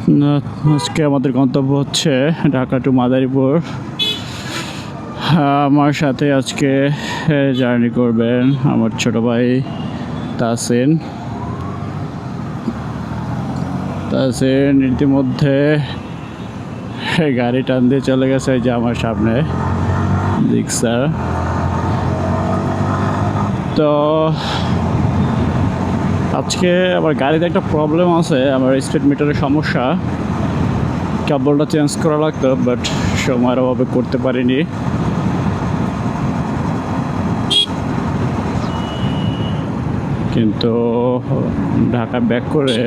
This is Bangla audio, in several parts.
আজকে আমাদের গন্তব্য হচ্ছে ঢাকা টু মাদারীপুর। আমার সাথে আজকে জার্নি করবেন আমার ছোট ভাই তাসিন। ইতিমধ্যে গাড়ি টান দিয়ে চলে গেছে, যে আমার সামনে রিক্সা। তো আজকে আমার গাড়িতে একটা প্রবলেম আছে, আমার স্পিড মিটারের সমস্যা। কেবলটা চেঞ্জ করা লাগতো, বাট সময়ের অভাবে করতে পারিনি। কিন্তু ঢাকা ব্যাক করে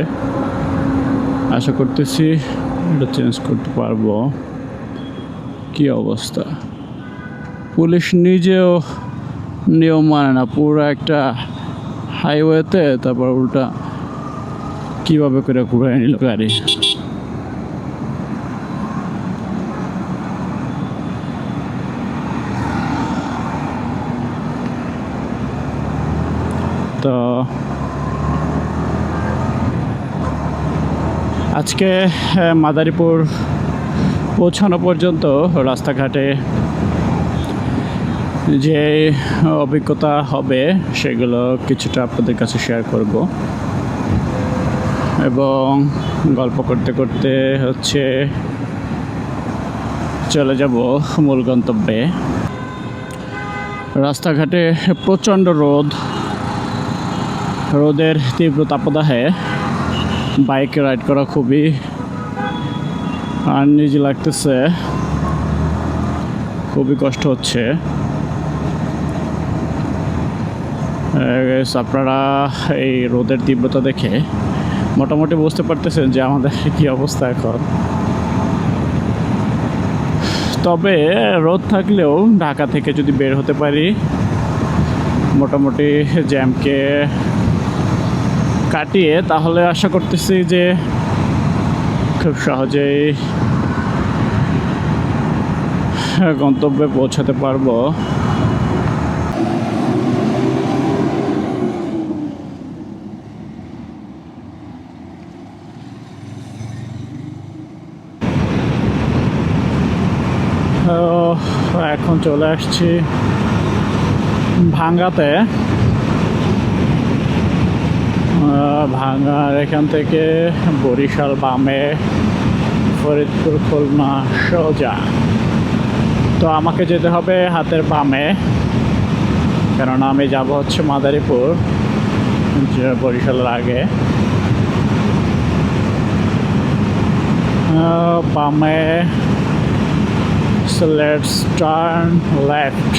আশা করতেছি এটা চেঞ্জ করতে পারবো। কি অবস্থা, পুলিশ নিজেও নিয়ম মানে না, পুরো একটা হাইওয়েতে তারপর উল্টা কিভাবে করে ঘুরে নিল গাড়ি। তো আজকে মাদারীপুর পৌঁছানো পর্যন্ত রাস্তাঘাটে যে অভিজ্ঞতা হবে সেগুলো কিছুটা আপনাদের কাছে শেয়ার করব, এবং গল্প করতে করতে হচ্ছে চলে যাব মূল গন্তব্যে। রাস্তাঘাটে প্রচণ্ড রোদের তীব্র তাপদাহে বাইক রাইড করা খুবই আনইজি লাগতেছে, খুবই কষ্ট হচ্ছে। আপনারা এই রোদের তীব্রতা দেখে মোটামুটি বুঝতে পারতেছেন যে আমাদের কি অবস্থা এখন। তবে রোদ থাকলেও ঢাকা থেকে যদি বের হতে পারি, মোটামুটি জ্যামকে কাটিয়ে, তাহলে আশা করতেছি যে খুব সহজেই গন্তব্যে পৌঁছাতে পারবো। এখন চলে আসছি ভাঙ্গাতে। ভাঙ্গার এখান থেকে বরিশাল বামে, ফরিদপুর খুলনা সোজা। তো আমাকে যেতে হবে হাতের বামে, কেননা আমি যাব হচ্ছে মাদারীপুর, বরিশালের আগে। বামে, so let's turn left.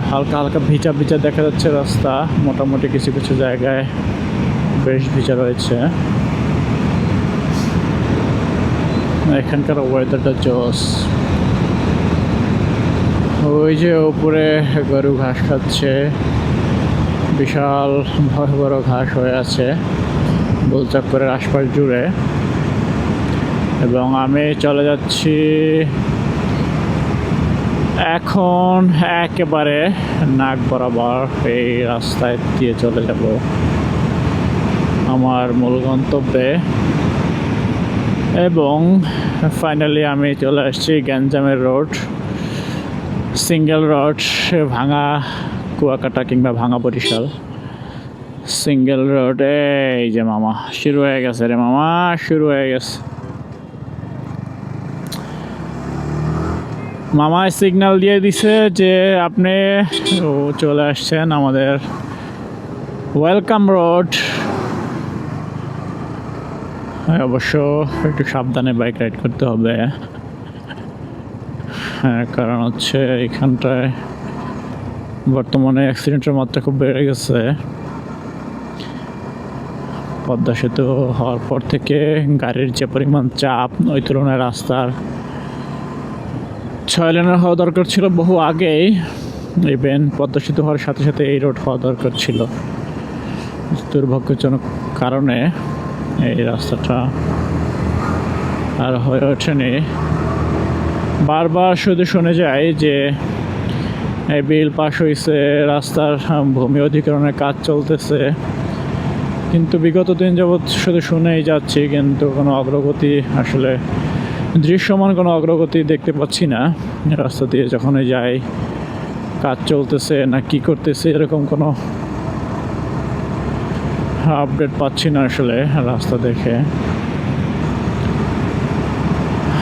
হালকা হালকা ভিজা ভিজা দেখা যাচ্ছে রাস্তা, মোটামুটি কিছু কিছু জায়গায় বেশ ভিজা রয়েছে। এখানকার ওয়েদারটা জোস। ওই যে উপরে গরু ঘাস খাচ্ছে, বিশাল বড় বড় ঘাস হয়ে আছে গোলচক্করের আশপাশ জুড়ে। এবং আমি চলে যাচ্ছি এখন একেবারে নাক বরাবর এই রাস্তায় দিয়ে চলে যাব আমার মূল গন্তব্যে। এবং ফাইনালি আমি চলে আসছি গ্যাঞ্জামের রোড, সিঙ্গেল রোড, ভাঙা কুয়াকাটা কিংবা ভাঙা বরিশাল সিঙ্গেল রোড। এই যে মামা শুরু হয়ে গেছে রে, মামা শুরু হয়ে গেছে। মামায় সিগন্যাল দিয়ে দিছে যে আপনি চলে আসছেন আমাদের ওয়েলকাম রোড। অবশ্য একটু সাবধানে বাইক রাইড করতে হবে, কারণ হচ্ছে এখানটায় বর্তমানে অ্যাক্সিডেন্টের মাত্রা খুব বেড়ে গেছে। পদ্মা সেতু হওয়ার পর থেকে গাড়ির যে পরিমাণ চাপ, ওই তুলনায় রাস্তার 6 লেনের হওয়া দরকার ছিল বহু আগেই। ইভেন পদ্মা সেতু হওয়ার সাথে সাথে এই রোড হওয়া দরকার ছিল। দুর্ভাগ্যজনক কারণে এই রাস্তাটা আর হয়ে ওঠেনি। বারবার শুধু শুনে যায় যে এই বিল পাস হয়েছে, রাস্তার ভূমি অধিগ্রহণের কাজ চলতেছে, কিন্তু বিগত দিন যাবৎ শুধু শুনেই যাচ্ছি, কিন্তু কোনো অগ্রগতি আসলে দৃশ্যমান কোনো অগ্রগতি দেখতে পাচ্ছি না। রাস্তা দিয়ে যখনই যাই কাজ চলতেছে না কি করতেছে এরকম কোনো আপডেট পাচ্ছি না আসলে রাস্তা দেখে।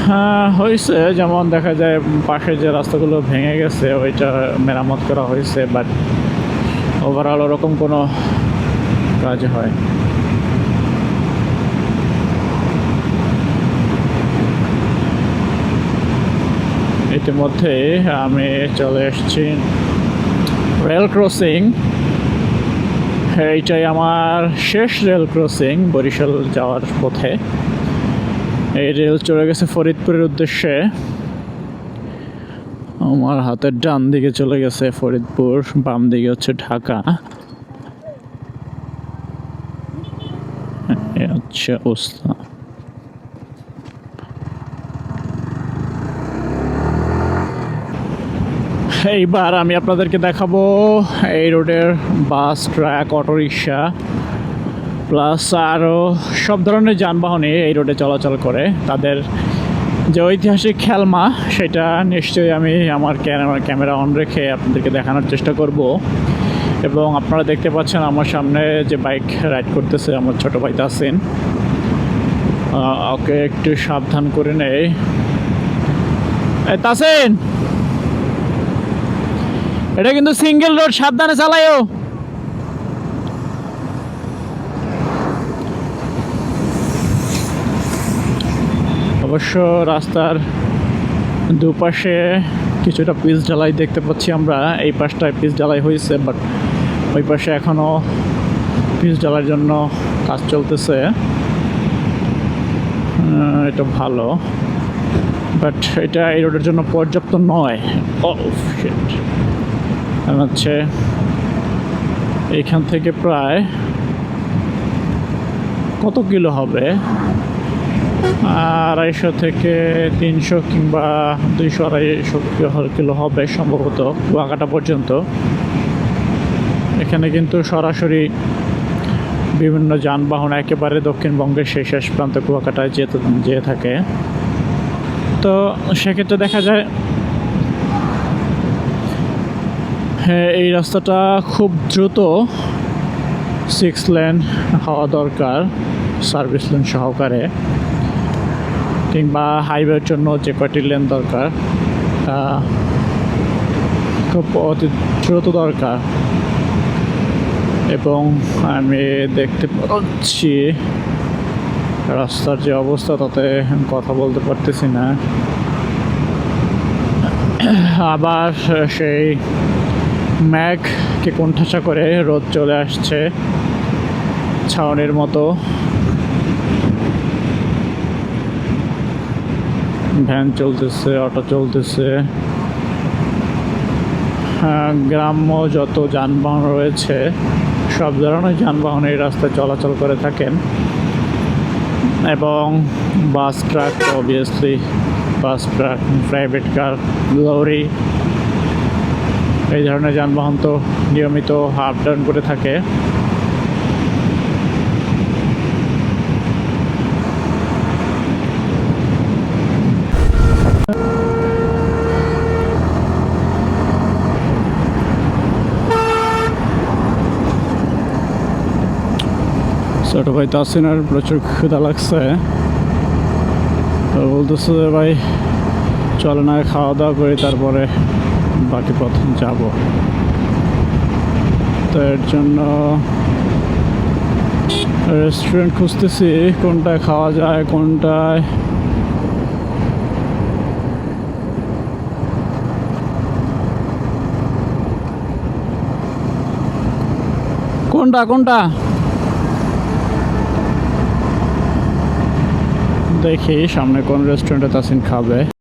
হ্যাঁ হয়েছে, যেমন দেখা যায় পাশে যে রাস্তাগুলো ভেঙে গেছে ওইটা মেরামত করা হয়েছে, বাট ওভারঅল ওরকম কোনো কাজ হয়। ইতিমধ্যে আমি চলে এসেছি রেল ক্রসিং। এইটাই আমার শেষ রেল ক্রসিং বরিশাল যাওয়ার পথে। এই রেল চলে গেছে ফরিদপুরের উদ্দেশ্যে। আমার হাতের ডান দিকে চলে গেছে ফরিদপুর, বাম দিকে হচ্ছে ঢাকা। আচ্ছা অবস্থা। এইবার আমি আপনাদেরকে দেখাবো এই রোডের বাস, ট্রাক, অটোরিকশা প্লাস আরও সব ধরনের যানবাহনই এই রোডে চলাচল করে। তাদের যে ঐতিহাসিক খেলমা সেটা নিশ্চয়ই আমি আমার ক্যামেরা অন রেখে আপনাদেরকে দেখানোর চেষ্টা করব। এবং আপনারা দেখতে পাচ্ছেন আমার সামনে যে বাইক রাইড করতেছে আমার ছোটো ভাই তাসিন। ওকে একটু সাবধান করে নেই। তাসিন, এটা কিন্তু সিঙ্গেল রোড, সাবধানে চালাইও। অবশ্য রাস্তার দুপাশে কিছুটা পিচ ঢালাই দেখতে পাচ্ছি আমরা। এই পাশটায় পিচ ঢালাই হয়েছে, বাট ওই পাশে এখনও পিচ ঢালাইয়ের জন্য কাজ চলতেছে। এটা ভালো, বাট এটা এই রোডের জন্য পর্যাপ্ত নয়। হচ্ছে এইখান থেকে প্রায় কত কিলো হবে, 250 থেকে 300 কিংবা 200-250 কিলো হবে সম্ভবত কুয়াকাটা পর্যন্ত। এখানে কিন্তু সরাসরি বিভিন্ন যানবাহন একেবারে দক্ষিণবঙ্গের শেষ প্রান্ত কুয়াকাটায় যেয়ে থাকে। তো সেক্ষেত্রে দেখা যায় হ্যাঁ এই রাস্তাটা খুব দ্রুত 6 লেন হওয়া দরকার, সার্ভিস লেন সহকারে, কিংবা হাইওয়ের জন্য যে কয়টি লেন দরকার খুব অতি দ্রুত দরকার। এবং আমি দেখতে পাচ্ছি রাস্তার যে অবস্থা তাতে কথা বলতে পারতেছি না। আবার সেই ম্যাঘকে কোণঠাসা করে রোদ চলে আসছে ছাউনির মতো। ভ্যান চলতেছে, অটো চলতেছে, গ্রাম্য যত যানবাহন রয়েছে সব ধরনের যানবাহন এই রাস্তায় চলাচল করে থাকেন। এবং বাস, ট্রাক, অবভিয়াসলি বাস, ট্রাক, প্রাইভেট কার, লরি, এই ধরনের যানবাহন তো নিয়মিত আপ ডাউন করে থাকে। ছোটো ভাই তাসিনের প্রচুর ক্ষুধা লাগছে, তো বলতেছে যে ভাই চলে না খাওয়া দাওয়া করি তারপরে বাকি পথ যাব। তো এর জন্য রেস্টুরেন্ট খুঁজতেছি কোনটায় খাওয়া যায়, কোনটায় কোনটা দেখি সামনে কোন রেস্টুরেন্টে তাসিন খাবে।